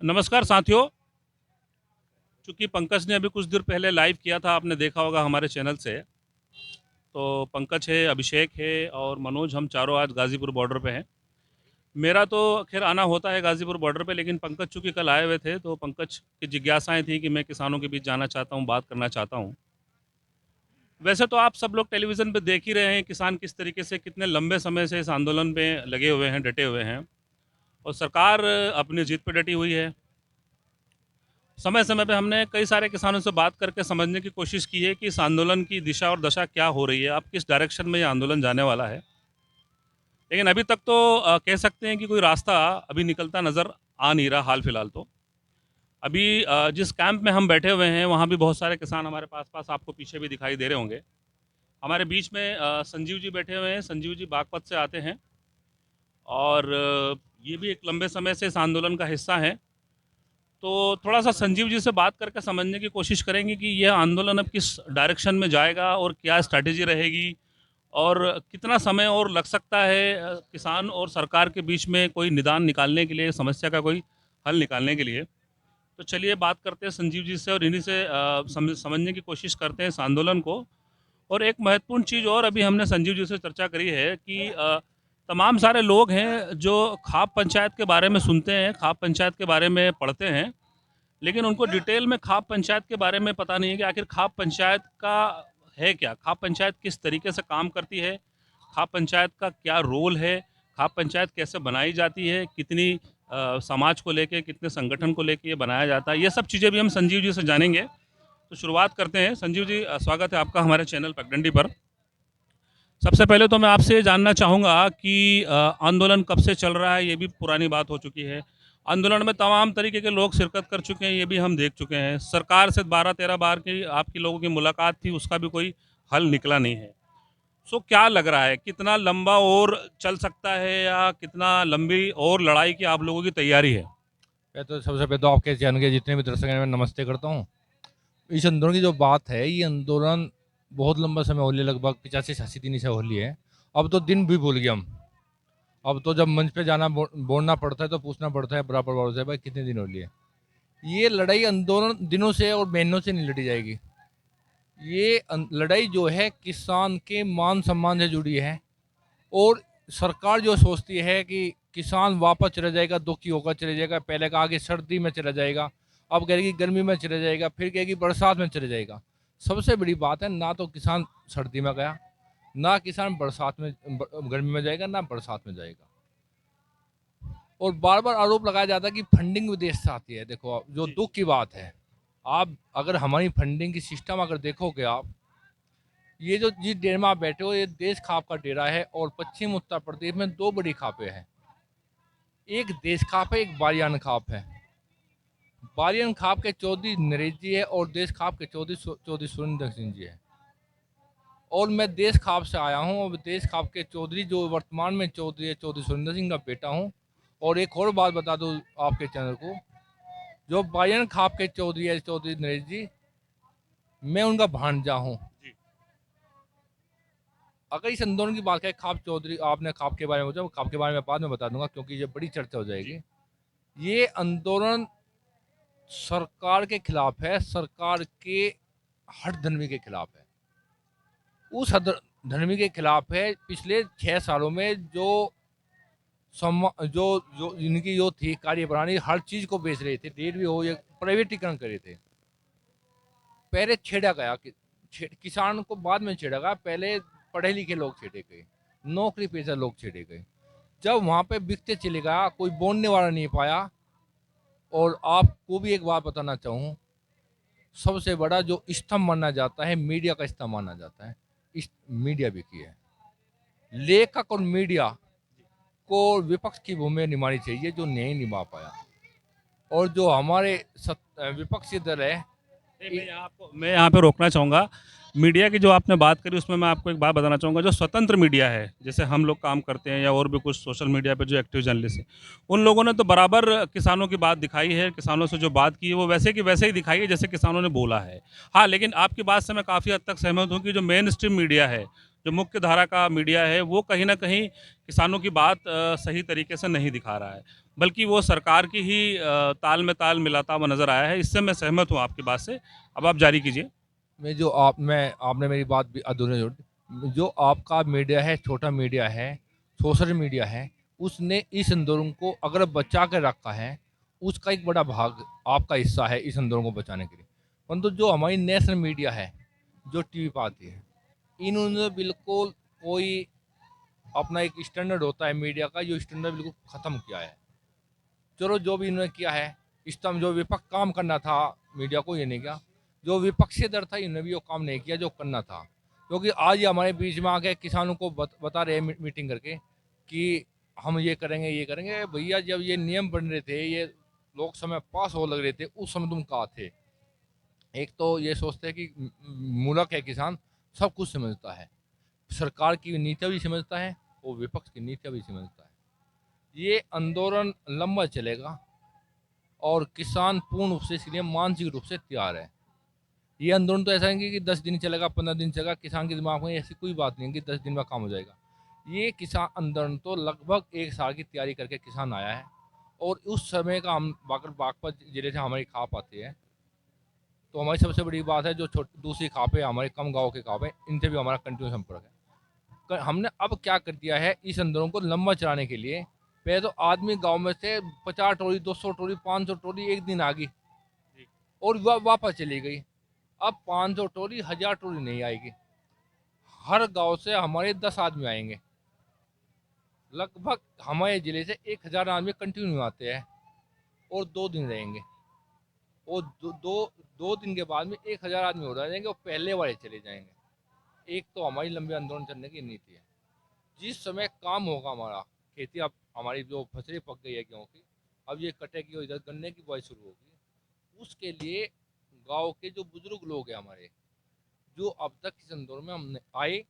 नमस्कार साथियों। चूंकि पंकज ने अभी कुछ देर पहले लाइव किया था, आपने देखा होगा हमारे चैनल से। तो पंकज है, अभिषेक है और मनोज, हम चारों आज गाज़ीपुर बॉर्डर पे हैं। मेरा तो खैर आना होता है गाज़ीपुर बॉर्डर पे, लेकिन पंकज चूंकि कल आए हुए थे तो पंकज की जिज्ञासाएं थी कि मैं किसानों के बीच जाना चाहता हूं, बात करना चाहता हूं। वैसे तो आप सब लोग टेलीविज़न पे देख ही रहे हैं किसान किस तरीके से कितने लंबे समय से इस आंदोलन पे लगे हुए हैं, डटे हुए हैं। और सरकार अपनी जीत पे डटी हुई है। समय समय पे हमने कई सारे किसानों से बात करके समझने की कोशिश की है कि इस आंदोलन की दिशा और दशा क्या हो रही है, अब किस डायरेक्शन में ये आंदोलन जाने वाला है। लेकिन अभी तक तो कह सकते हैं कि कोई रास्ता अभी निकलता नज़र आ नहीं रहा हाल फिलहाल तो। अभी जिस कैंप में हम बैठे हुए हैं वहाँ भी बहुत सारे किसान हमारे पास पास आपको पीछे भी दिखाई दे रहे होंगे। हमारे बीच में संजीव जी बैठे हुए हैं। संजीव जी बागपत से आते हैं और ये भी एक लंबे समय से इस आंदोलन का हिस्सा हैं। तो थोड़ा सा संजीव जी से बात करके समझने की कोशिश करेंगे कि यह आंदोलन अब किस डायरेक्शन में जाएगा और क्या स्ट्रैटेजी रहेगी और कितना समय और लग सकता है किसान और सरकार के बीच में कोई निदान निकालने के लिए, समस्या का कोई हल निकालने के लिए। तो चलिए बात करते हैं संजीव जी से और इन्हीं से समझने की कोशिश करते हैं इस आंदोलन को। और एक महत्वपूर्ण चीज़ और अभी हमने संजीव जी से चर्चा करी है कि तमाम सारे लोग हैं जो खाप पंचायत के बारे में सुनते हैं, खाप पंचायत के बारे में पढ़ते हैं, लेकिन उनको डिटेल में खाप पंचायत के बारे में पता नहीं है कि आखिर खाप पंचायत का है क्या, खाप पंचायत किस तरीके से काम करती है, खाप पंचायत का क्या रोल है, खाप पंचायत कैसे बनाई जाती है, कितनी समाज को लेके, कितने संगठन को लेके ये बनाया जाता है। ये सब चीज़ें भी हम संजीव जी से जानेंगे। तो शुरुआत करते हैं। संजीव जी, स्वागत है आपका हमारे चैनल पगडंडी पर। सबसे पहले तो मैं आपसे जानना चाहूँगा कि आंदोलन कब से चल रहा है, ये भी पुरानी बात हो चुकी है। आंदोलन में तमाम तरीके के लोग शिरकत कर चुके हैं, ये भी हम देख चुके हैं। सरकार से 12-13 बार की आपकी लोगों की मुलाकात थी, उसका भी कोई हल निकला नहीं है। सो क्या लग रहा है, कितना लंबा और चल सकता है या कितना लंबी और लड़ाई की आप लोगों की तैयारी है? मैं तो सबसे पहले तो आपके चैनल के जितने भी दर्शक हैं मैं नमस्ते करता हूँ। इस आंदोलन की जो बात है, ये आंदोलन बहुत लंबा समय हो लिया, लगभग 85-86 दिन से हो लिया है। अब तो दिन भी भूल गए हम। अब तो जब मंच पे जाना बोलना पड़ता है तो पूछना पड़ता है बराबर बराबर से, भाई कितने दिन हो लिए। ये लड़ाई आंदोलन दिनों से और महीनों से नहीं लड़ी जाएगी। ये लड़ाई जो है किसान के मान सम्मान से जुड़ी है। और सरकार जो सोचती है कि किसान वापस चला जाएगा, दुखी होकर चले जाएगा, पहले कहा कि सर्दी में चला जाएगा, अब कहेगी गर्मी में चला जाएगा, फिर कहेगी बरसात में चला जाएगा। सबसे बड़ी बात है, ना तो किसान सर्दी में गया, ना किसान बरसात में गर्मी में जाएगा, ना बरसात में जाएगा। और बार बार आरोप लगाया जाता है कि फंडिंग विदेश से आती है। देखो आप, जो जी दुख जी। की बात है, आप अगर हमारी फंडिंग की सिस्टम अगर देखोगे आप, ये जो जिस डेरे में आप बैठे हो, ये देश खाप का डेरा है। और पश्चिम उत्तर प्रदेश में दो बड़ी खापें हैं, एक देश खाप है, एक बारियान खाप है। बारियान खाप के चौधरी नरेश जी है और देश खाप के चौधरी सुरेंद्र सिंह जी है। और मैं देश खाप से आया हूँ, और देश खाप के चौधरी जो वर्तमान में चौधरी है, चौधरी सुरेंद्र सिंह का बेटा हूँ। और एक और बात बता दूँ आपके चैनल को, जो बारियान खाप के चौधरी है, चौधरी नरेश जी, मैं उनका भांजा हूँ। जी अगर इस आंदोलन की बात करें, खाप चौधरी, आपने खाप के बारे में पूछा, खाप के बारे में बाद में बता दूंगा क्योंकि ये बड़ी चर्चा हो जी। जाएगी। ये आंदोलन सरकार के खिलाफ है, सरकार के हठधर्मी के खिलाफ है। उस हठधर्मी के खिलाफ है। पिछले 6 सालों में जो जो जो इनकी जो थी कार्यप्रणाली, हर चीज को बेच रहे थे, रेलवे हो या प्राइवेटीकरण करे थे। पहले छेड़ा गया कि किसान को बाद में छेड़ा गया, पहले पढ़े लिखे लोग छेड़े गए, नौकरी पेशा लोग छेड़े गए। जब वहाँ पे बिकते चले गया, कोई बोलने वाला नहीं पाया। और आपको भी एक बात बताना चाहूँ, सबसे बड़ा जो स्तंभ माना जाता है, मीडिया का स्तंभ माना जाता है, इस मीडिया बिकी है। लेखक और मीडिया को विपक्ष की भूमिका निभानी चाहिए, जो नहीं निभा पाया। और जो हमारे विपक्षी दल है, नहीं, मैं यहाँ पे रोकना चाहूँगा। मीडिया की जो आपने बात करी उसमें मैं आपको एक बात बताना चाहूँगा। जो स्वतंत्र मीडिया है, जैसे हम लोग काम करते हैं या और भी कुछ सोशल मीडिया पे जो एक्टिव जर्नलिस्ट हैं, उन लोगों ने तो बराबर किसानों की बात दिखाई है। किसानों से जो बात की है वो वैसे की वैसे ही दिखाई है जैसे किसानों ने बोला है। हाँ, लेकिन आपकी बात से मैं काफ़ी हद तक सहमत हूँ कि जो मेन स्ट्रीम मीडिया है, जो मुख्य धारा का मीडिया है वो कहीं ना कहीं किसानों की बात सही तरीके से नहीं दिखा रहा है, बल्कि वो सरकार की ही ताल में ताल मिलाता हुआ नजर आया है। इससे मैं सहमत हूँ आपकी बात से। अब आप जारी कीजिए। मैं आपने मेरी बात भी अधूरी जोड़ दी। जो आपका मीडिया है, छोटा मीडिया है, सोशल मीडिया है, उसने इस आंदोलन को अगर बचा के रखा है, उसका एक बड़ा भाग आपका हिस्सा है इस आंदोलन को बचाने के लिए। परंतु जो हमारी नेशनल मीडिया है, जो टीवी पर आती है, इन्होंने बिल्कुल कोई अपना एक स्टैंडर्ड होता है मीडिया का, जो स्टैंडर्ड बिल्कुल ख़त्म किया है। चलो जो भी इन्होंने किया है, इस टाइम जो विपक्ष काम करना था, मीडिया को ये नहीं किया। जो विपक्षी दल था, इन्होंने भी वो काम नहीं किया जो करना था। क्योंकि आज ये हमारे बीच में आके किसानों को बता रहे हैं मीटिंग करके कि हम ये करेंगे। भैया जब ये नियम बन रहे थे, ये लोकसभा में पास हो लग रहे थे, उस समय तुम कहाँ थे? एक तो ये सोचते हैं कि मूलक है किसान, सब कुछ समझता है, सरकार की नीतियाँ भी समझता है और विपक्ष की नीतियाँ भी समझता है। ये आंदोलन लंबा चलेगा और किसान पूर्ण रूप से इसके लिए मानसिक रूप से तैयार है। ये आंदोलन तो ऐसा है कि 10 दिन चलेगा, 15 दिन चलेगा, किसान के दिमाग में ऐसी कोई बात नहीं है कि 10 दिन में काम हो जाएगा। ये किसान आंदोलन तो लगभग 1 साल की तैयारी करके किसान आया है। और उस समय का हम बागपत जिले से हमारी खाप आती है, तो हमारी सबसे बड़ी बात है जो दूसरी खाप है, हमारे कम गाँव के खाप है, इनसे भी हमारा कंटिन्यू संपर्क है। हमने अब क्या कर दिया है इस आंदोलन को लंबा चलाने के लिए, पहले तो आदमी गांव में से 50 टोली, 200 टोली, 500 टोली एक दिन आ गई और वापस चली गई। अब 500 टोली, 1000 टोली नहीं आएगी। हर गांव से हमारे 10 आदमी आएंगे। लगभग हमारे जिले से 1000 आदमी कंटिन्यू आते हैं और 2 दिन रहेंगे। और दो दिन के बाद में 1000 आदमी हो जाएंगे और पहले वाले चले जाएंगे। एक तो हमारी लंबे आंदोलन चलने की नीति है। जिस समय काम होगा हमारा, खेती अब हमारी जो फसलें पक गई है गेहूँ की, अब ये कटेगी और इधर गन्ने की बुआई शुरू होगी। उसके लिए गांव के जो बुजुर्ग लोग हैं हमारे, जो अब तक इस आंदोलन में हमने आए,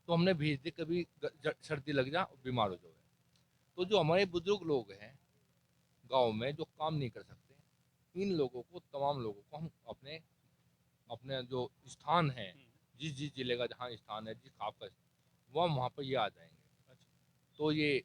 तो हमने भेज दिए कभी सर्दी लग जा, बीमार हो जाए। तो जो हमारे बुजुर्ग लोग हैं गांव में जो काम नहीं कर सकते, इन लोगों को, तमाम लोगों को हम अपने अपने जो स्थान है, जिस जिस जिले का जहाँ स्थान है, जिस खाप का, वह वहाँ पर ये आ जाएंगे। तो ये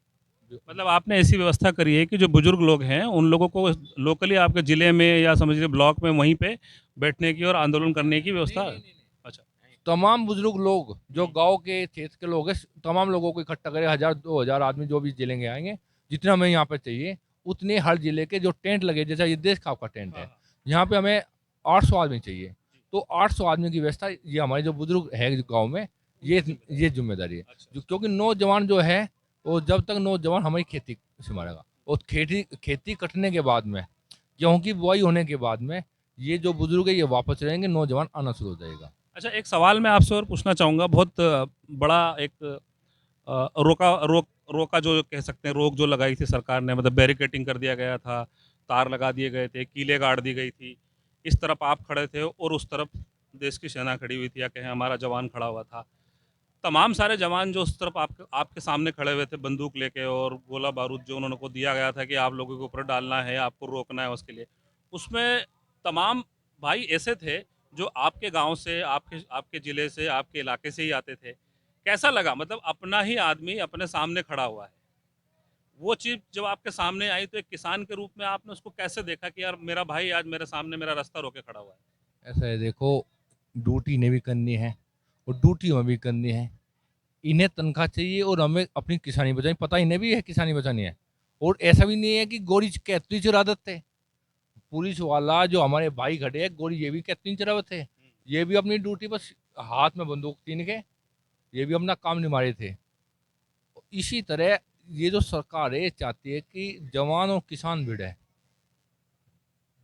मतलब आपने ऐसी व्यवस्था करी है कि जो बुजुर्ग लोग हैं उन लोगों को लोकली आपके ज़िले में या समझिए ब्लॉक में वहीं पे बैठने की और आंदोलन करने की नहीं व्यवस्था नहीं है? नहीं नहीं, अच्छा। तमाम बुजुर्ग लोग जो गांव के क्षेत्र के लोग हैं, तमाम लोगों को इकट्ठा करें, 1000 2000 आदमी जो भी जिले के आएंगे, जितना हमें यहाँ पे चाहिए उतने हर जिले के जो टेंट लगे, जैसा ये देश खाप का टेंट हाँ है, हाँ। यहाँ पे हमें 800 आदमी चाहिए। तो 800 आदमी की व्यवस्था ये हमारे जो बुजुर्ग है गांव में, ये ये जिम्मेदारी है। अच्छा जो अच्छा। क्योंकि नौजवान जो है, वो जब तक नौजवान हमारी खेती संभालेगा, और खेती खेती कटने के बाद में, गेहूँ की बुआई होने के बाद में, ये जो बुजुर्ग है ये वापस रहेंगे, नौजवान आना शुरू हो जाएगा। अच्छा, एक सवाल मैं आपसे और पूछना चाहूँगा। बहुत बड़ा एक रोका जो कह सकते हैं, रोक जो लगाई थी सरकार ने, मतलब बैरिकेटिंग कर दिया गया था, तार लगा दिए गए थे, कीलें गाड़ दी गई थी। इस तरफ आप खड़े थे और उस तरफ देश की सेना खड़ी हुई थी, या कहें हमारा जवान खड़ा हुआ था। तमाम सारे जवान जो उस तरफ आपके आपके सामने खड़े हुए थे बंदूक लेके, और गोला बारूद जो उन्होंने को दिया गया था कि आप लोगों के ऊपर डालना है, आपको रोकना है उसके लिए, उसमें तमाम भाई ऐसे थे जो आपके गांव से, आपके आपके ज़िले से, आपके इलाके से ही आते थे। कैसा लगा? मतलब अपना ही आदमी अपने सामने खड़ा हुआ है। वो चीज़ जब आपके सामने आई तो एक किसान के रूप में आपने उसको कैसे देखा कि यार मेरा भाई आज मेरे सामने मेरा रास्ता रोके खड़ा हुआ है? ऐसा है, देखो, ड्यूटी इन्हें भी करनी है और ड्यूटी हमें भी करनी है। इन्हें तनख्वाह चाहिए और हमें अपनी किसानी बचानी, पता इन्हें भी है किसानी बचानी है। और ऐसा भी नहीं है कि गोली कैतरी चुरा देते। पुलिस वाला जो हमारे भाई खड़े हैं, गोली ये भी कैतरी चुरा थे। ये भी अपनी ड्यूटी बस हाथ में बंदूक तीन के, ये भी अपना काम निभा रहे थे। इसी तरह ये जो सरकार है, ये चाहती है कि जवान और किसान भिड़े।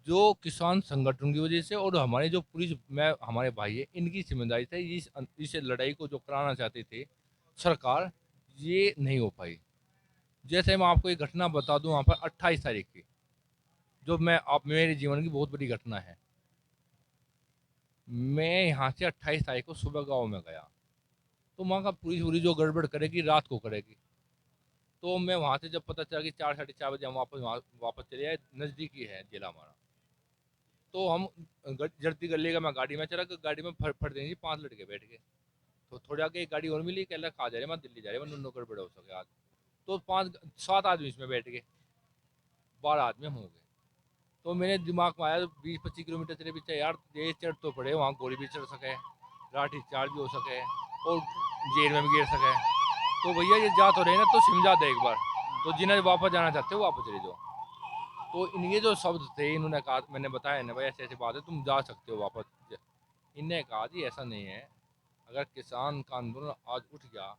जो किसान संगठन की वजह से और हमारे जो पुलिस में हमारे भाई है, इनकी जिम्मेदारी थी इस लड़ाई को जो कराना चाहते थे सरकार, ये नहीं हो पाई। जैसे मैं आपको एक घटना बता दूं, वहाँ पर 28 तारीख की, जो मैं आप मेरे जीवन की बहुत बड़ी घटना है। मैं यहाँ से 28 तारीख को सुबह गाँव में गया, तो वहाँ का पुलिस वुलिस जो गड़बड़ करेगी रात को करेगी। तो मैं वहाँ से जब पता चला कि 4 साढ़े 4 बजे हम वापस चले आए, नज़दीकी है जिला हमारा। तो हम जल्दी कर लेगा, मैं गाड़ी में चला, गाड़ी में फट फट देंगे 5 लड़के बैठ गए। तो थोड़े आगे एक गाड़ी और मिली, कह कहा जा रहे मैं दिल्ली जा रहे मैं गड़बड़ हो सके आज। तो 5-7 आदमी इसमें बैठ गए, 12 आदमी हम हो गए। तो मेरे दिमाग में आया 20-25 किलोमीटर चले पीछे यार, ये चढ़ तो पड़े, वहाँ गोली भी चढ़ सके, लाठी चार्ज भी हो सके और जेल में भी गिर सके। तो भैया ये जा तो रहे ना, तो समझा दे एक बार, तो जिन्हें वापस जाना चाहते हो वापस चले जाओ। तो ये जो शब्द थे इन्होंने कहा, मैंने बताया ना भाई ऐसी ऐसी बात है, तुम जा सकते हो वापस। इनने कहा जी ऐसा नहीं है, अगर किसान का आंदोलन आज उठ गया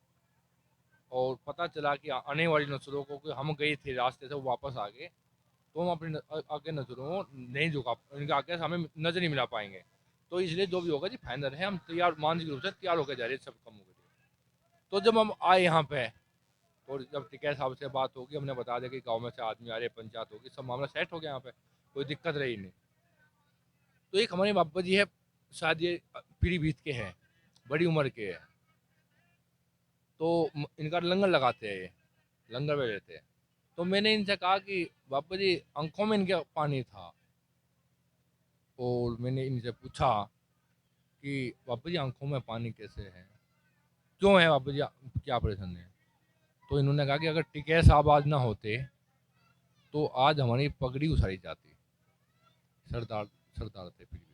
और पता चला कि आने वाली नस्लों को कि हम गए थे रास्ते से वो वापस आ गए, तो हम अपनी आगे नजरों नहीं झुका, उनके आगे से हमें नजर नहीं मिला पाएंगे। तो इसलिए जो भी होगा जी फाइनल है, हम तैयार मानसिक रूप से तैयार होकर जा रहे हैं सब कम हो गए। तो जब हम आए यहाँ पे, और जब टिकैत साहब से बात होगी, हमने बता दिया कि गांव में से आदमी आ रहे, पंचायत होगी, सब मामला सेट हो गया यहाँ पे, कोई दिक्कत रही नहीं। तो एक हमारे बाबा जी है, शायद ये पीलीभीत के हैं, बड़ी उम्र के हैं, तो इनका लंगर लगाते हैं, ये लंगर में रहते हैं। तो मैंने इनसे कहा कि बाबा जी आंखों में इनके पानी था, और मैंने इनसे पूछा कि बाबा जी आंखों में पानी कैसे है, क्यों है बाबा जी, क्या परेशानी है। तो इन्होंने कहा कि अगर टिकैत साहब आज ना होते तो आज हमारी पगड़ी उछाली जाती, सरदार सरदार थे फिर भी।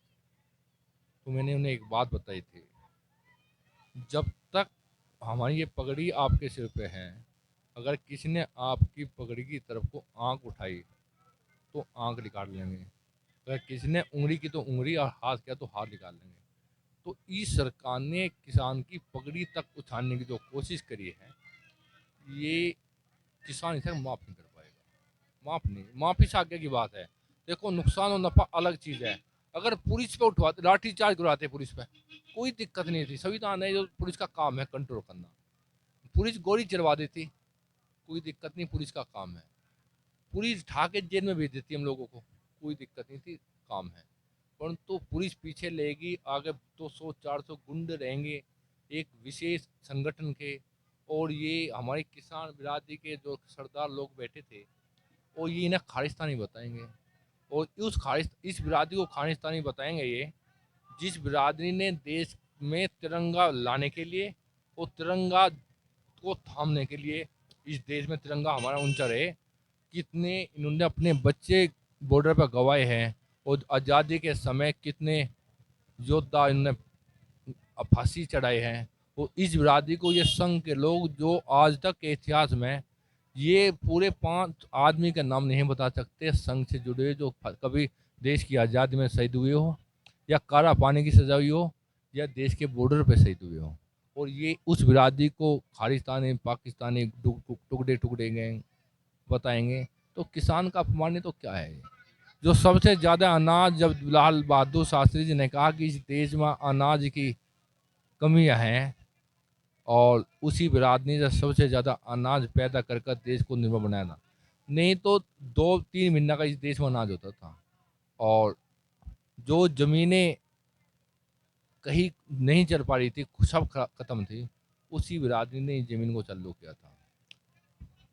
तो मैंने उन्हें एक बात बताई थी, जब तक हमारी ये पगड़ी आपके सिर पे है, अगर किसी ने आपकी पगड़ी की तरफ को आंख उठाई तो आंख निकाल लेंगे, अगर किसी ने उंगली की तो उंगली और हाथ किया तो हाथ निकाल लेंगे। तो इस सरकार ने किसान की पगड़ी तक उठाने की जो कोशिश करी है, ये किसान इसे माफ नहीं कर पाएगा, माफ नहीं, माफी से आगे की बात है। देखो नुकसान और नफा अलग चीज है। अगर पुलिस पे उठवाते, लाठी चार्ज करवाते पुलिस पे, कोई दिक्कत नहीं थी, संविधान है जो पुलिस का काम है कंट्रोल करना, पुलिस गोली चलवा देती, कोई दिक्कत नहीं, पुलिस का काम है, पुलिस ढा के जेल में भेज देती हम लोगों को, कोई दिक्कत नहीं थी, काम है। परंतु पुलिस पीछे लेगी, आगे 200-400 गुंडे रहेंगे एक विशेष संगठन के, और ये हमारे किसान बिरादरी के जो सरदार लोग बैठे थे, और ये इन्हें खालिस्तानी बताएंगे, और इस बिरादरी को खालिस्तानी बताएंगे ये, जिस बिरादरी ने देश में तिरंगा लाने के लिए और तिरंगा को थामने के लिए, इस देश में तिरंगा हमारा ऊंचा रहे, कितने इन्होंने अपने बच्चे बॉर्डर पर गंवाए हैं, और आज़ादी के समय कितने योद्धा इन्होंने फांसी चढ़ाए हैं। और इस बिरादरी को ये संघ के लोग जो आज तक के इतिहास में ये पूरे 5 आदमी के नाम नहीं बता सकते संघ से जुड़े हुए, जो कभी देश की आज़ादी में शहीद हुए हो, या काला पानी की सजा हुई हो, या देश के बॉर्डर पे शहीद हुए हो। और ये उस बिरादरी को खालिस्तानी पाकिस्तानी टुकड़े टुकड़े गए बताएंगे, तो किसान का अपमान तो क्या है। जो सबसे ज़्यादा अनाज, जब लाल बहादुर शास्त्री जी ने कहा कि इस देश में अनाज की कमियां हैं, और उसी बिरादरी ने सबसे ज़्यादा अनाज पैदा कर कर देश को निर्भर बनाया था, नहीं तो 2-3 महीना का इस देश में अनाज होता था। और जो ज़मीनें कहीं नहीं चल पा रही थी, सब खत्म थी, उसी बिरादरी ने इस ज़मीन को चालू किया था।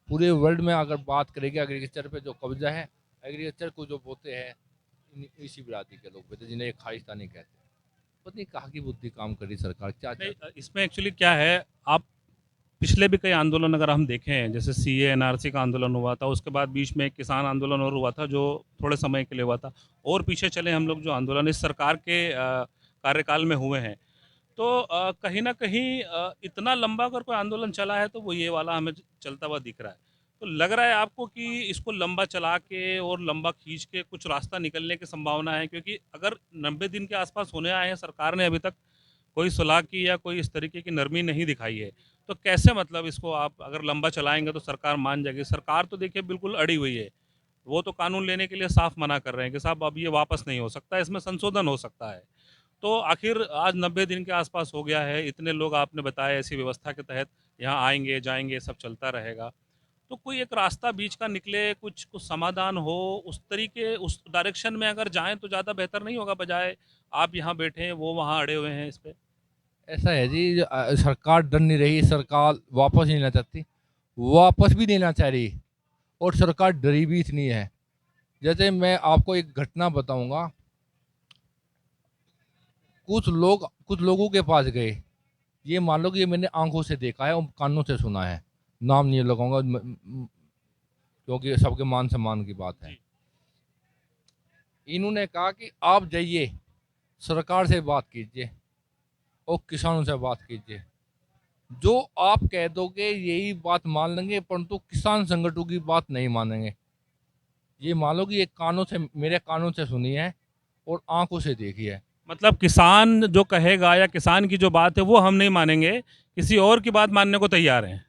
पूरे वर्ल्ड में अगर बात करेंगे एग्रीकल्चर पे जो कब्जा है, एग्रीकल्चर को जो बोलते हैं इसी बिरादरी के लोग बोलते हैं, जिन्हें खालिस्तानी कहते हैं। पता नहीं कहाँ की बुद्धि काम कर रही सरकार, क्या नहीं, चाहती इसमें एक्चुअली क्या है, आप पिछले भी कई आंदोलन अगर हम देखें, जैसे सीए एनआरसी का आंदोलन हुआ था, उसके बाद बीच में एक किसान आंदोलन और हुआ था जो थोड़े समय के लिए हुआ था, और पीछे चले हम लोग जो आंदोलन इस सरकार के कार्यकाल में हुए हैं, तो कहीं ना कहीं इतना लंबा अगर कोई आंदोलन चला है तो वो ये वाला हमें चलता हुआ दिख रहा है। तो लग रहा है आपको कि इसको लंबा चला के और लंबा खींच के कुछ रास्ता निकलने की संभावना है, क्योंकि अगर 90 दिन के आसपास होने आए हैं, सरकार ने अभी तक कोई सुलह की या कोई इस तरीके की नरमी नहीं दिखाई है, तो कैसे मतलब इसको आप अगर लंबा चलाएंगे तो सरकार मान जाएगी। सरकार तो देखिए बिल्कुल अड़ी हुई है, वो तो कानून लेने के लिए साफ मना कर रहे हैं कि साहब अब ये वापस नहीं हो सकता, इसमें संशोधन हो सकता है। तो आखिर आज 90 दिन के आसपास हो गया है, इतने लोग आपने बताया ऐसी व्यवस्था के तहत यहाँ आएंगे जाएंगे, सब चलता रहेगा, तो कोई एक रास्ता बीच का निकले, कुछ कुछ समाधान हो, उस तरीके उस डायरेक्शन में अगर जाएं तो ज़्यादा बेहतर नहीं होगा, बजाय आप यहाँ बैठे हैं वो वहाँ अड़े हुए हैं इस पे। ऐसा है जी, सरकार डर नहीं रही, सरकार वापस नहीं लेना चाहती, वापस भी लेना चाह रही, और सरकार डरी भी इतनी है। जैसे मैं आपको एक घटना बताऊंगा, कुछ लोगों के पास गए, ये मान लो कि ये मैंने आंखों से देखा है और कानों से सुना है, नाम नहीं लगाऊंगा क्योंकि सबके मान सम्मान की बात है। जी। इन्होंने कहा कि आप जाइए सरकार से बात कीजिए और किसानों से बात कीजिए, जो आप कह दोगे यही बात मान लेंगे, परंतु किसान संगठनों की बात नहीं मानेंगे। ये मान लो कि ये कानों से, मेरे कानों से सुनी है और आंखों से देखी है। मतलब किसान जो कहेगा या किसान की जो बात है वो हम नहीं मानेंगे, किसी और की बात मानने को तैयार हैं।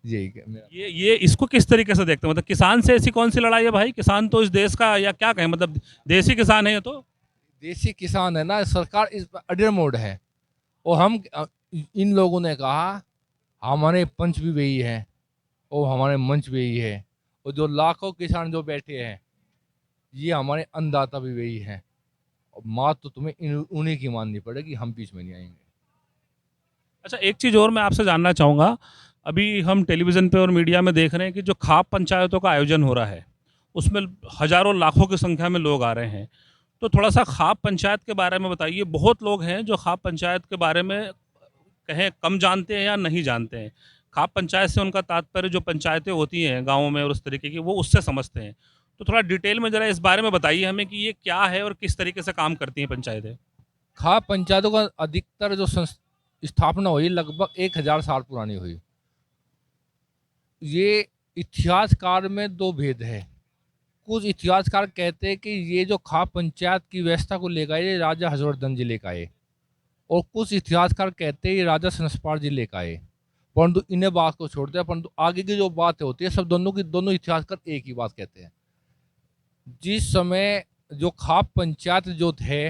यही मेरा ये इसको किस तरीके से देखते हैं? मतलब किसान से ऐसी कौन सी लड़ाई है भाई? किसान तो इस देश का, या क्या कहें, मतलब देसी किसान है ये तो। देसी किसान है ना, सरकार इस पर अडर मोड है। और हम इन लोगों ने कहा हमारे पंच भी वही है और हमारे मंच भी यही है, और जो लाखों किसान जो बैठे हैं ये हमारे अन्नदाता भी वही हैं, और बात तो तुम्हें उन्हीं की माननी पड़ेगी, हम बीच में नहीं आएंगे। अच्छा, एक चीज़ और मैं आपसे जानना चाहूँगा। अभी हम टेलीविज़न पे और मीडिया में देख रहे हैं कि जो खाप पंचायतों का आयोजन हो रहा है, उसमें हज़ारों लाखों की संख्या में लोग आ रहे हैं। तो थोड़ा-सा खाप पंचायत के बारे में बताइए। बहुत लोग हैं जो खाप पंचायत के बारे में कहें कम जानते हैं या नहीं जानते हैं। खाप पंचायत से उनका तात्पर्य जो पंचायतें होती हैं गाँवों में और उस तरीके की, वो उससे समझते हैं। तो थोड़ा डिटेल में ज़रा इस बारे में बताइए हमें कि ये क्या है और किस तरीके से काम करती हैं पंचायतें? खाप पंचायतों का अधिकतर जो स्थापना हुई लगभग 1000 साल पुरानी हुई। ये इतिहासकार में दो भेद है। कुछ इतिहासकार कहते हैं कि ये जो खाप पंचायत की व्यवस्था को लेकर आए ये राजा हर्षवर्धन जी लेकर आए, और कुछ इतिहासकार कहते हैं ये राजा संस्पार जी लेकर आए। परंतु इन्हें बात को छोड़ते हैं, परंतु आगे की जो बात होती है सब दोनों की, दोनों इतिहासकार एक ही बात कहते हैं। जिस समय जो खाप पंचायत जो थे,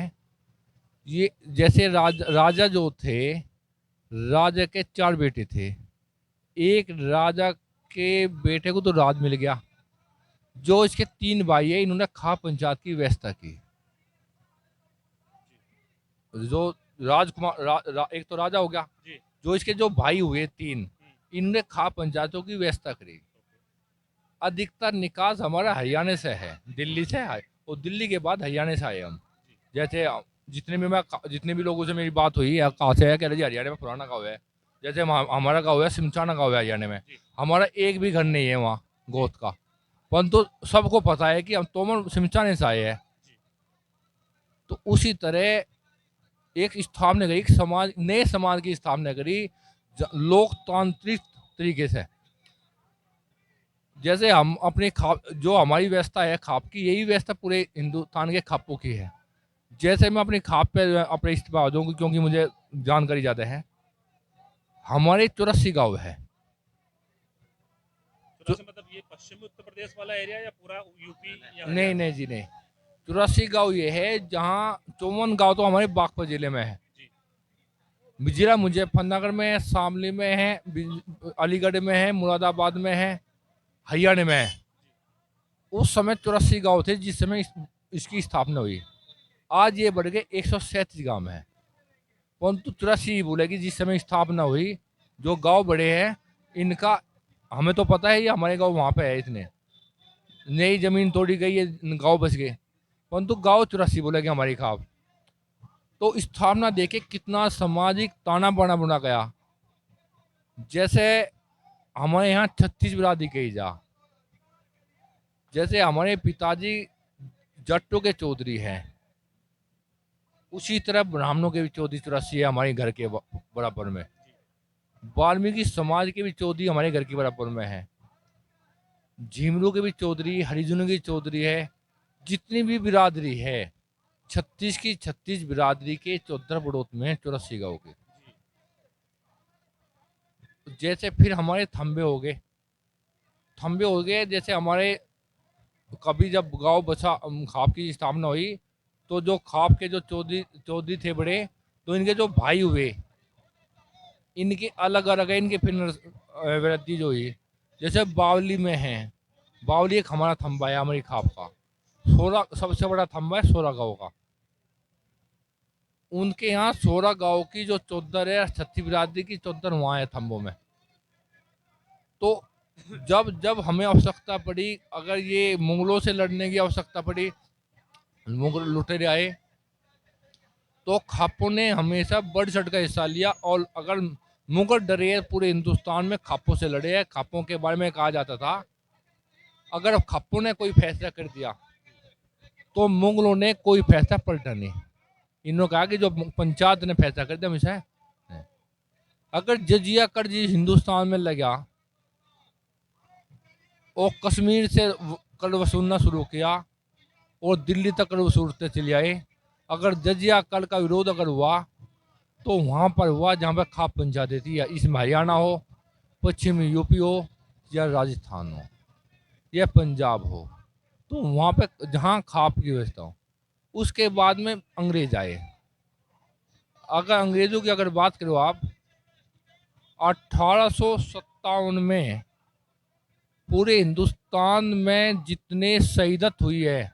ये जैसे राजा जो थे, राजा के 4 बेटे थे। एक राजा के बेटे को तो राज मिल गया, जो इसके 3 भाई है इन्होंने खाप पंचायत की व्यवस्था की। जो राजकुमार एक तो राजा हो गया, जी। जो इसके जो भाई हुए 3, इन्होंने खाप पंचायतों की व्यवस्था करी। अधिकतर निकास हमारा हरियाणा से है, दिल्ली से है, और दिल्ली के बाद हरियाणा से आए हम। जैसे जितने भी लोगों से मेरी बात हुई है, कहाँ से है, कह रहे जी हरियाणा में पुराना गाँव है। जैसे हमारा गाँव है सिमचाना गाँव है हरियाणा में, हमारा एक भी घर नहीं है वहाँ गोत का, परंतु सबको पता है कि हम तोमर सिमचाने से आए हैं। तो उसी तरह एक स्थापना करी, एक समाज, नए समाज की स्थापना करी लोकतांत्रिक तरीके से। जैसे हम अपने खाप, जो हमारी व्यवस्था है खाप की, यही व्यवस्था पूरे हिंदुस्तान के खापों की है। जैसे मैं अपनी खाप पे अपने इस्तीफा दूंगी क्योंकि मुझे जानकारी ज़्यादा है। हमारे 84 गाँव है। थोड़ा सा मतलब ये पश्चिमी उत्तर प्रदेश वाला एरिया या पूरा यूपी या नहीं हरियाणा? नहीं जी नहीं, 84 गाँव ये है, जहाँ 54 गाँव तो हमारे बागपत जिले में है। जी। जिला मुजफ्फरनगर में है, शामली में है, अलीगढ़ में है, मुरादाबाद में है, हरियाणा में है। उस समय 84 गाँव थे जिस समय इसकी स्थापना हुई। आज ये बढ़ गए 137 गाँव है, परंतु 84 बोलेगी जिस समय स्थापना हुई। जो गांव बड़े हैं इनका हमें तो पता है, ये हमारे गांव वहाँ पे है, इतने नई जमीन तोड़ी गई है, गांव बच गए, परंतु गांव 84 बोलेगी हमारी खाप। तो स्थापना देखे कितना सामाजिक ताना बाना बुना गया। जैसे हमारे यहाँ 36 बिरादरी कही जा, जैसे हमारे पिताजी जट्टों के चौधरी हैं, उसी तरह ब्राह्मणों के भी चौधरी 84 है हमारे घर के बराबर में। वाल्मीकि समाज के भी चौधरी हमारे घर के बराबर में है। झिमरू के भी चौधरी, हरिजनों की चौधरी है। जितनी भी बिरादरी है 36 की 36 बिरादरी के 14 बड़ोत में 84 गाँव के। जैसे फिर हमारे थम्बे हो गए। जैसे हमारे कभी जब गांव बसा, खाप की स्थापना हुई, तो जो खाप के जो चौधरी थे बड़े, तो इनके जो भाई हुए, इनके अलग अलग है, इनके फिर वृद्धि जो हुई। जैसे बावली में है, बावली एक हमारा थम्बा है हमारी खाप का, 16 सबसे बड़ा थम्बा है 16 गाँव का। उनके यहाँ 16 गाँव की जो चौधर है, 36 बिरादरी की चौधर वहाँ है थम्बों में। तो जब जब हमें आवश्यकता पड़ी, अगर ये मुगलों से लड़ने की आवश्यकता पड़ी, मुगल लुटेरे आए, तो खापों ने हमेशा बढ़ चढ़ का हिस्सा लिया। और अगर मुगल डरे पूरे हिंदुस्तान में खापों से लड़े हैं। खापों के बारे में कहा जाता था अगर खापों ने कोई फैसला कर दिया तो मुगलों ने कोई फैसला पलटा नहीं। इन्होंने कहा कि जो पंचायत ने फैसला कर दिया हमेशा है। अगर जजिया कर जी हिंदुस्तान में लगा और कश्मीर से कर वसूलना शुरू किया और दिल्ली तक कर वसूलते चले आए। अगर जजिया कर का विरोध अगर हुआ तो वहाँ पर हुआ जहाँ पर खाप पंचायतें थी, या इसमें हरियाणा हो, पश्चिमी यूपी हो, या राजस्थान हो, या पंजाब हो, तो वहाँ पे जहाँ खाप की व्यवस्था हो। उसके बाद में अंग्रेज आए। अगर अंग्रेजों की अगर बात करो आप, 1857 में पूरे हिंदुस्तान में जितने शहीदत हुई है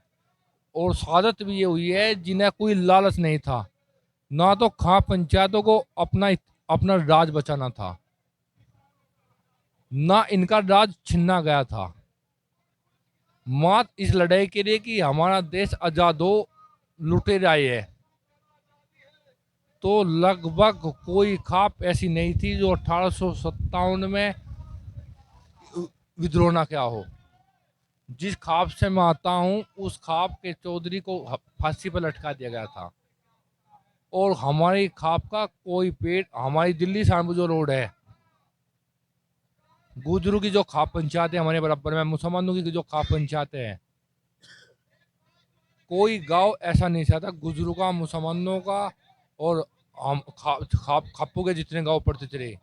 और शहादत भी ये हुई है जिन्हें कोई लालच नहीं था, ना तो खाप पंचायतों को अपना राज बचाना था, ना इनका राज छीना गया था, मात्र इस लड़ाई के लिए कि हमारा देश आजाद हो, लुटे जाए है। तो लगभग कोई खाप ऐसी नहीं थी जो 1857 में विद्रोह ना क्या हो। जिस खाप से मैं आता हूँ उस खाप के चौधरी को फांसी पर लटका दिया गया था। और हमारी खाप का कोई पेड़, हमारी दिल्ली सानपुर जो रोड है, गुजरू की जो खाप पंचायत है हमारे बराबर में, मुसलमानों की जो खाप पंचायत है, कोई गांव ऐसा नहीं चाहता गुजरू का, मुसलमानों का और हम खापों के जितने गांव पड़ते चले,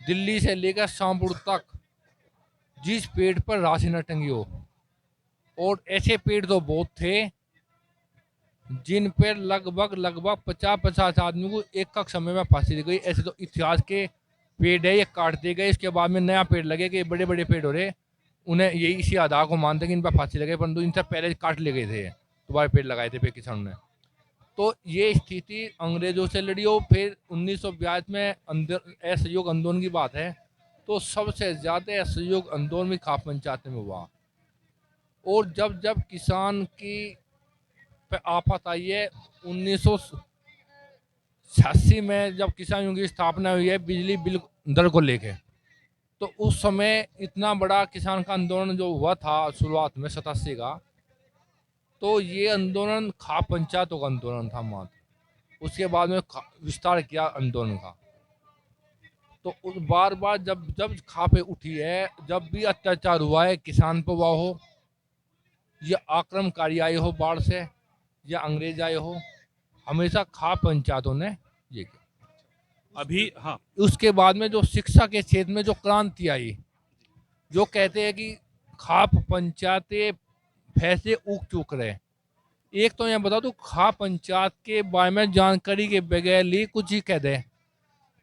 दिल्ली से लेकर शामपुर तक जिस पेड़ पर राशि न टंगी हो। और ऐसे पेड़ तो बहुत थे जिन पर लगभग 50-50 आदमी को एक का समय में फांसी दी गई। ऐसे तो इतिहास के पेड़ है, ये काट दिए गए, इसके बाद में नया पेड़ लगे कि बड़े बड़े पेड़ हो रहे, उन्हें यही इसी आधार को मानते कि इन पर फांसी लगे, परंतु इनसे पहले काट लिए गए थे, दोबारा पेड़ लगाए थे किसानों ने। तो ये स्थिति अंग्रेजों से लड़ी हो। फिर 1942 में असहयोग आंदोलन की बात है तो सबसे ज्यादा असहयोग आंदोलन भी खाप पंचायत में हुआ। और जब जब किसान की पे आफत आई है 1986 में, जब किसान यूनियन की स्थापना हुई है बिजली बिल दर को लेके, तो उस समय इतना बड़ा किसान का आंदोलन जो हुआ था शुरुआत में 87 का, तो ये आंदोलन खाप पंचायतों का आंदोलन था मात्र। उसके बाद में विस्तार किया आंदोलन का। तो उस बार बार जब जब खापे उठी है, जब भी अत्याचार हुआ है किसान पर हुआ हो, या आक्रमणकारी आए हो बाढ़ से, या अंग्रेज आए हो, हमेशा खाप पंचायतों ने ये किया। अभी हाँ, उसके बाद में जो शिक्षा के क्षेत्र में जो क्रांति आई, जो कहते हैं कि खाप पंचायतें फैसले उग चुक रहे। एक तो यहाँ बता दूं, खाप पंचायत के बारे में जानकारी के बगैर ही कुछ ही कह दे,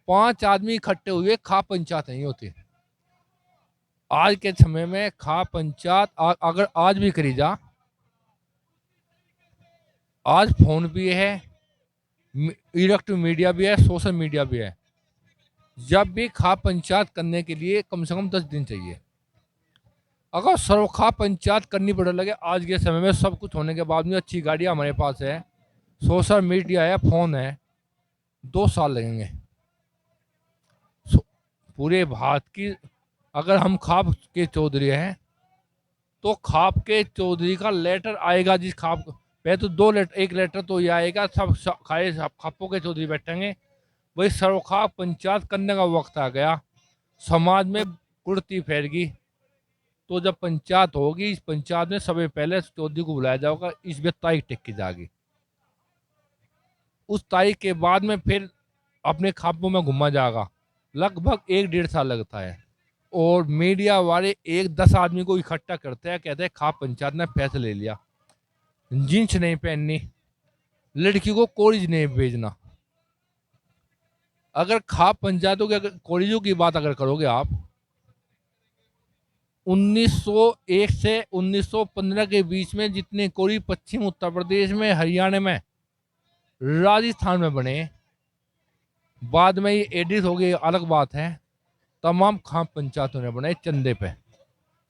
5 आदमी इकट्ठे हुए खाप पंचायत नहीं होती। आज के समय में खाप पंचायत अगर आज भी करी जा, आज फोन भी है, इलेक्ट्रॉनिक मीडिया भी है, सोशल मीडिया भी है, जब भी खाप पंचायत करने के लिए कम से कम 10 दिन चाहिए। अगर सरोखा पंचायत करनी पड़ लगे आज के समय में, सब कुछ होने के बाद में, अच्छी गाड़ियां हमारे पास है, सोशल मीडिया है, फोन है, 2 साल लगेंगे। पूरे भारत की अगर हम खाप के चौधरी हैं तो खाप के चौधरी का लेटर आएगा, जिस खाप पहले तो 2 लेटर, एक लेटर तो ये आएगा, सब खाए खापों के चौधरी बैठेंगे, वही सरोखा पंचायत करने का वक्त आ गया, समाज में कुर्ती फैलेगी। तो जब पंचायत होगी, इस पंचायत में सबसे पहले चौधरी को बुलाया जाएगा, इस पे तारीख टिक की जाएगी। उस तारीख के बाद में फिर अपने खापों में घुमा जाएगा, लगभग 1-1.5 साल लगता है। और मीडिया वाले 1-10 आदमी को इकट्ठा करते हैं, कहते हैं खाप पंचायत ने फैसला ले लिया, जींस नहीं पहननी, लड़की को कॉलेज नहीं भेजना। अगर खाप पंचायतों के अगर कॉलेजों की बात अगर करोगे आप, 1901 से 1915 के बीच में जितने कॉलेज पश्चिम उत्तर प्रदेश में, हरियाणा में, राजस्थान में बने, बाद में ये एडिट हो गई अलग बात है, तमाम खाप पंचायतों ने बनाए चंदे पे,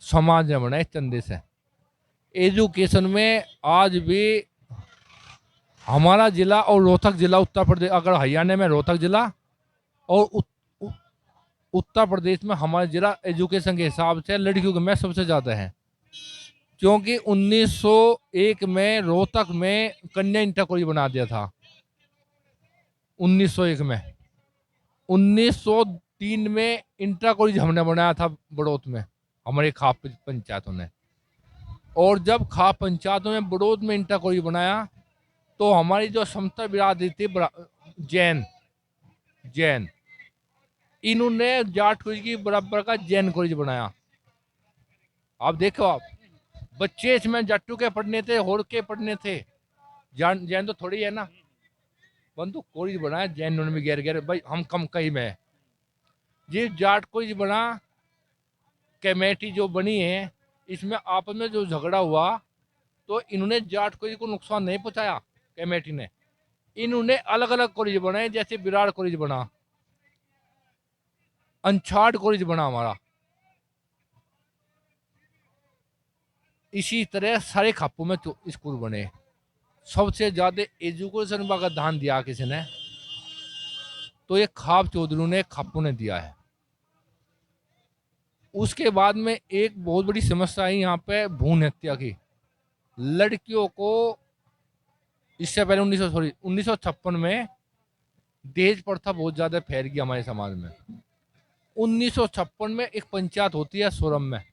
समाज ने बनाए चंदे से। एजुकेशन में आज भी हमारा जिला और रोहतक जिला उत्तर प्रदेश, अगर हरियाणा में रोहतक जिला और उत्तर प्रदेश में हमारा जिला एजुकेशन के हिसाब से लड़कियों में सबसे ज़्यादा है। क्योंकि 1901 में रोहतक में कन्या इंटर कॉलेज बना दिया था। 1901 में, 1903 में इंटर कॉलेज हमने बनाया था बड़ौत में, हमारे खाप पंचायतों ने। और जब खाप पंचायतों में बड़ौत में इंटर कॉलेज बनाया तो हमारी जो समता बिरादरी थी जैन जैन इन्होंने जाट कॉलेज की बराबर का जैन कॉलेज बनाया। आप देखो, आप बच्चे इसमें जाटू के पढ़ने थे, होड़ के पढ़ने थे, जैन तो थोड़ी है ना। परंतु कॉलेज बनाया जैन में गैर गैर भाई हम कम कहीं में ये जाट कॉलेज बना। कमेटी जो बनी है इसमें आपस में जो झगड़ा हुआ तो इन्होंने जाट कॉलेज को नुकसान नहीं पहुंचाया। कमेटी ने इन्होंने अलग अलग कॉलेज बनाए, जैसे विराट कॉलेज बना, अंछाड़ कॉलेज बना हमारा। इसी तरह सारे खापों में स्कूल बने। सबसे ज्यादा एजुकेशन पर अगर ध्यान दिया किसी ने तो ये खाप चौधरी ने खापों ने दिया है। उसके बाद में एक बहुत बड़ी समस्या है यहाँ पे भ्रूण हत्या की। लड़कियों को इससे पहले 1956 में दहेज प्रथा बहुत ज्यादा फैल गई हमारे समाज में। 1956 में एक पंचायत होती है सोरम में,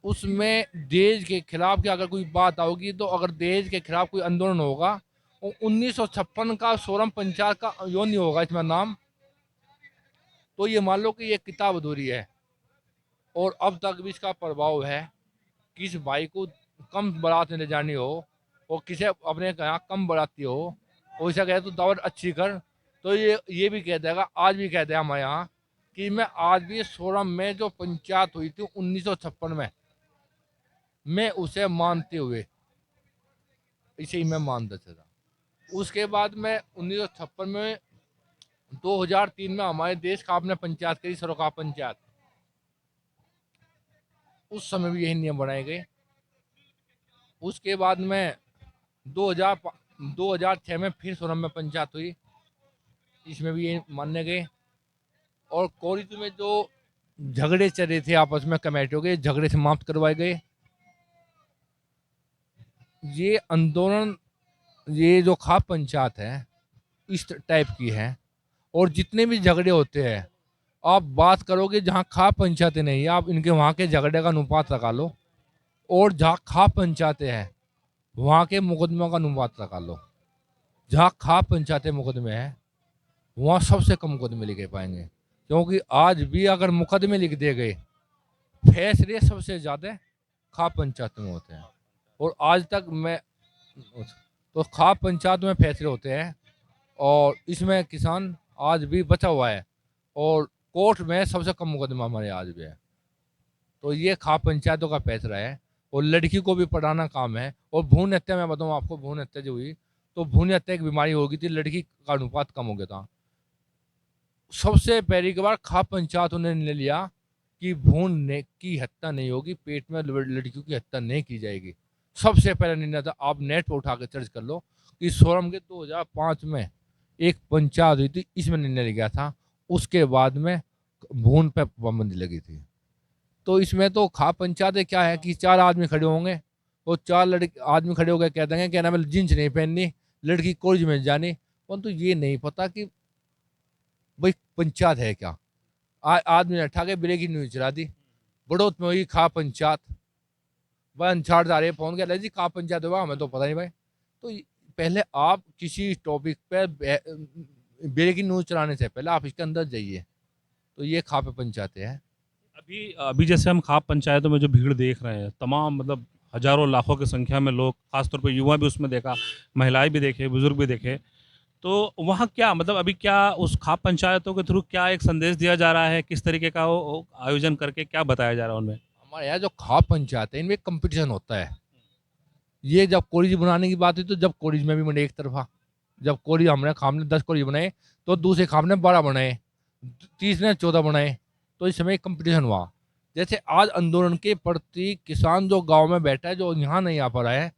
उसमें दहेज के खिलाफ की अगर कोई बात आओगी तो अगर दहेज के खिलाफ कोई आंदोलन होगा और 1956 का सोरम पंचायत का यो नहीं होगा इसमें नाम, तो ये मान लो कि ये किताब अधूरी है। और अब तक भी इसका प्रभाव है कि इस भाई को कम बारात ले जानी हो और किसी अपने यहाँ कम बराती हो और इसे कहे तो दावत अच्छी कर, तो ये भी कह देगा, आज भी कह देगा हमारे यहाँ कि मैं आज भी सोरम में जो पंचायत हुई थी 1956 में, मैं उसे मानते हुए इसे ही मैं मानता था। उसके बाद में 1956 में 2003 में हमारे देश का आपने पंचायत करी, सरोका पंचायत, उस समय भी यही नियम बनाए गए। उसके बाद में 2006 में फिर सोरम में पंचायत हुई, इसमें भी ये मानने गए। और कोरित में जो झगड़े चल रहे थे आपस में कमेटियों के, झगड़े समाप्त करवाए गए। ये आंदोलन, ये जो खाप पंचायत है इस टाइप की है। और जितने भी झगड़े होते हैं आप बात करोगे जहाँ खाप पंचायतें नहीं है, आप इनके वहाँ के झगड़े का अनुपात लगा लो, और जहाँ खाप पंचायतें हैं वहाँ के मुकदमों का अनुपात लगा लो। जहाँ खाप पंचायतें मुकदमे हैं वहाँ सबसे कम मुकदमे लिखे पाएंगे, क्योंकि आज भी अगर मुकदमे लिख दिए गए, फैसले सबसे ज़्यादा खाप पंचायत में होते हैं। और आज तक मैं तो खाप पंचायत में फैसले होते हैं और इसमें किसान आज भी बचा हुआ है और कोर्ट में सबसे कम मुकदमा हमारे आज भी है। तो ये खाप पंचायतों का फैसला है। और लड़की को भी पढ़ाना काम है। और भ्रूण हत्या, मैं बताऊँ आपको, भ्रूण हत्या जो हुई तो भ्रूण हत्या की बीमारी हो गई थी, लड़की का अनुपात कम हो गया था। सबसे पहली बार खाप पंचायतों ने निर्णय लिया कि भ्रूण की हत्या नहीं होगी, पेट में लड़कियों की हत्या नहीं की जाएगी। सबसे पहला निर्णय था, आप नेट पर उठा के सर्च कर लो कि सोरम के 2005 में एक पंचायत हुई थी, इसमें निर्णय लिया गया था। उसके बाद में भ्रूण पे पाबंदी लगी थी। तो इसमें तो खाप पंचायत क्या है कि 4 आदमी खड़े होंगे और 4 लड़के आदमी खड़े होकर कह देंगे कि ना मैं जींस नहीं पहननी, लड़की कॉलेज में जानी। परंतु ये नहीं पता कि भाई पंचायत है क्या। आदमी ने उठा के ब्रेक ही नहीं चला दी। बड़ौत में हुई खा पंचायत, वह अंछाड़ जा रहे फोन के जी खा पंचायत हुआ, हमें तो पता नहीं भाई। तो पहले आप किसी टॉपिक पे ब्रेकिंग न्यूज चलाने से पहले आप इसके अंदर जाइए। तो ये खाप पंचायतें हैं। अभी अभी जैसे हम खाप पंचायतों में जो भीड़ देख रहे हैं, तमाम मतलब हजारों लाखों की संख्या में लोग, खासतौर पे युवा भी उसमें देखा, महिलाएं भी देखे, बुजुर्ग भी देखे, तो वहाँ क्या मतलब अभी क्या उस खाप पंचायतों के थ्रू क्या एक संदेश दिया जा रहा है, किस तरीके का वो आयोजन करके क्या बताया जा रहा है उनमें? हमारे यहाँ जो खाप पंचायत है इनमें कंपटीशन होता है। ये जब कॉलेज बनाने की बात हुई तो जब कॉलेज में भी बने एक तरफा, जब कॉलेज हमने खाम ने 10 कॉलेज बनाए तो दूसरे खाम ने 12 बनाए, तीसरे ने 14 बनाए। तो इस समय कंपटीशन हुआ। जैसे आज आंदोलन के प्रति किसान जो गांव में बैठा है, जो यहाँ नहीं आ पा रहा है,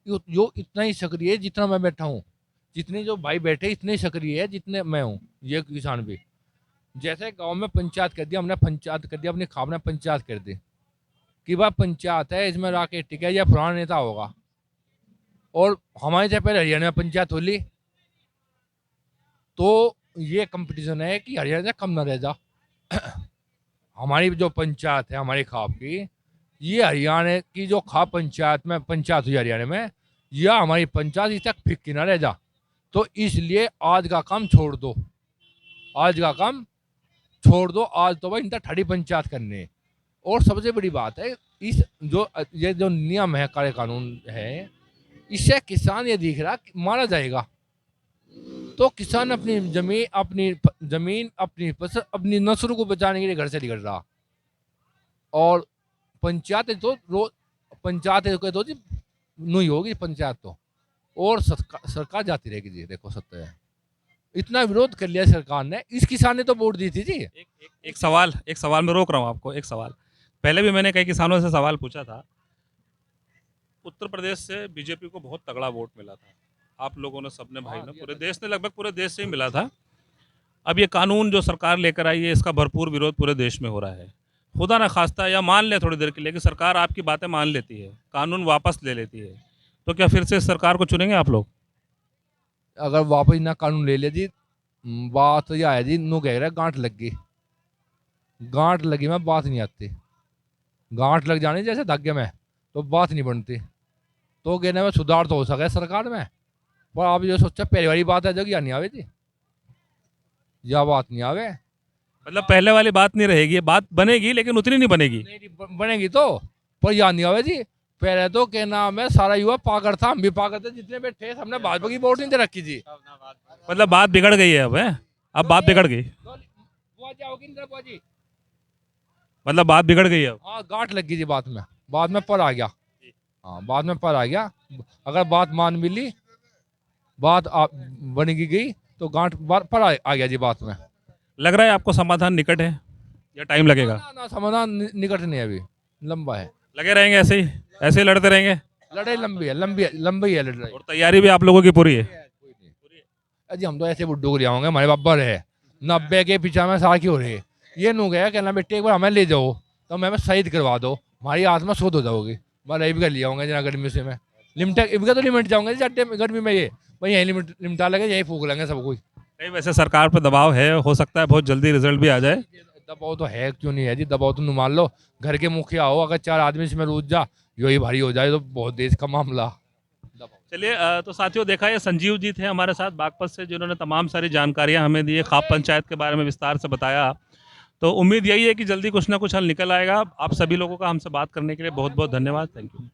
जो इतना ही सक्रिय है जितना मैं बैठा हूँ, जितने जो भाई बैठे इतने ही सक्रिय है जितने मैं हूँ, ये किसान भी। जैसे गांव में पंचायत कर दिया, हमने पंचायत कर दिया, अपने खाब ने पंचायत कर दी कि भाई पंचायत है, इसमें राकेश टिकैत या पुराना नेता होगा। और हमारे से पहले हरियाणा में पंचायत हो ली, तो ये कंपटीशन है कि हरियाणा से कम ना रह जा। हमारी जो पंचायत है हमारी खाप की, ये हरियाणा की जो खाप पंचायत में पंचायत हुई हरियाणा में, यह हमारी पंचायत इस तक फिक्की ना रह जा। तो इसलिए आज का काम छोड़ दो, आज का काम छोड़ दो, आज तो भाई इनका ठड़ी पंचायत करने है। और सबसे बड़ी बात है, इस जो ये जो नियम है, कार्य कानून है, इससे किसान ये दिख रहा कि मारा जाएगा। तो किसान अपनी जमीन अपनी फसल अपनी नस्ल को बचाने के लिए घर से निकल रहा। और पंचायत तो रोज पंचायत तो जी नहीं होगी पंचायत तो, और सरकार जाती रहेगी जी। देखो सत्य है, इतना विरोध कर लिया सरकार ने, इस किसान ने तो वोट दी थी जी। एक सवाल मैं रोक रहा हूँ आपको। एक सवाल पहले भी मैंने कई किसानों से सवाल पूछा था। उत्तर प्रदेश से बीजेपी को बहुत तगड़ा वोट मिला था, आप लोगों ने, सबने, भाई ने, पूरे देश ने, लगभग पूरे देश से ही मिला था। अब ये कानून जो सरकार लेकर आई है, इसका भरपूर विरोध पूरे देश में हो रहा है। खुदा ना खास्ता या मान ले थोड़ी देर के लिए कि सरकार आपकी बातें मान लेती है, कानून वापस ले लेती है, तो क्या फिर से इस सरकार को चुनेंगे आप लोग? अगर वापस ना कानून ले लिया जी, बात तो यह है जी, नू कह रहा गांठ लग गई, गांठ लगी में बात नहीं आती। गांठ लग जानी जैसे धागे में, तो बात नहीं बनती। तो कहने में सुधार तो हो सके सरकार में, पर आप जो सोचा पहली वाली बात है जो कि नहीं आवे जी, यह बात नहीं आवे। मतलब पहले वाली बात नहीं रहेगी, बात बनेगी लेकिन उतनी नहीं बनेगी। नहीं बनेगी तो, पर यह नहीं आवे जी। पहले तो क्या नाम है, सारा युवा पागल था, हम भी पागल थे, जितने बैठे हमने भाजपा की वोट नहीं दे रखी जी। मतलब बात बिगड़ गई है अब, है? अब बात बिगड़ गई, मतलब बात बिगड़ गई है अब। हाँ, गांठ लग गई जी बात में, बाद में पर आ गया। हाँ, बाद में पर आ गया। अगर बात मान मिली, बात बनेगी गई, तो गांठ पर आ गया जी बात में। लग रहा है आपको समाधान निकट है या टाइम लगेगा? ना समाधान निकट नहीं है, अभी लंबा है। लगे रहेंगे ऐसे ही लड़ते रहेंगे? लड़ाई लंबी है लड़ाई। और तैयारी भी आप लोगों की पूरी है? अजी हम तो ऐसे बुड्ढो के होंगे, हमारे बाबा रहे 90 के 95 साल की हो रही है। ये नू गया कहना बेटे एक बार हमें ले जाओ, तो मैं शहीद करवा दो, हमारी आत्मा शुद्ध हो जाओगी। मैं रही भी कर लिया होंगे जना गर्मी से, मैं इनका तो लिमिट जाऊंगा जी गर्मी में, ये भाई यही लिमिटा लगे, यही फूक लेंगे सब कुछ। नहीं, वैसे सरकार पर दबाव है, हो सकता है बहुत जल्दी रिजल्ट भी आ जाए। दबाव तो है, क्यों नहीं है जी, दबाव तो मान लो घर के मुखिया हो, अगर 4 आदमी इसमें रूझ जा, यही भारी हो जाए तो बहुत देश का मामला। चलिए, तो साथियों, देखा, ये संजीव जी थे हमारे साथ बागपत से, जिन्होंने तमाम सारी जानकारियां हमें दी, खाप पंचायत के बारे में विस्तार से बताया। तो उम्मीद यही है कि जल्दी कुछ ना कुछ हल निकल आएगा। आप सभी लोगों का हमसे बात करने के लिए बहुत बहुत धन्यवाद। Thank you.